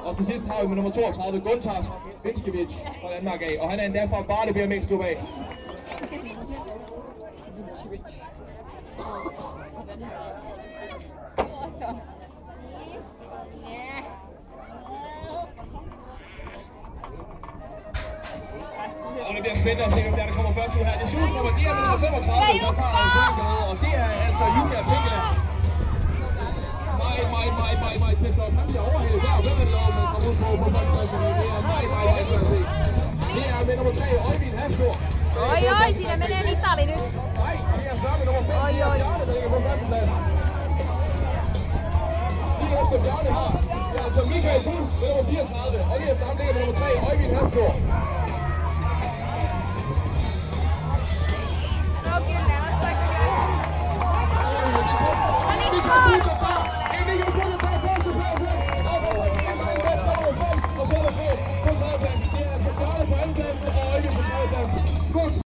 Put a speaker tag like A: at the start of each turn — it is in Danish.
A: Og til sidst har vi med nummer 32, Gunthars Vinskevich fra Danmark af. Og han er endda fra Varde BMX Klub af. Og det bliver spændende at se, hvem der kommer først ud her. Det synes nummer, det er med nummer 35, der tager en point med, og det er altså Julia Pinkela. Meget tæt nok. Han bliver overhældet der, hvem er det lov, man kommer ud på førstepladsen. Det er meget tæt at se. Det er med nummer 3, Øjvind Hasgaard.
B: Oi, siinä menee mitali nyt.
A: Nej, det er så med nummer 5, Bjarne, der ligger på førstepladsen. Lige efter Bjarne har, det er altså Michael Bull med nummer 34, og lige efter ham ligger med nummer 3, Øjvind Hasgaard. Og så er der 3 på 30 pladsen. Det er altså Bjarne på anden pladsen og Øjvind på 30 pladsen.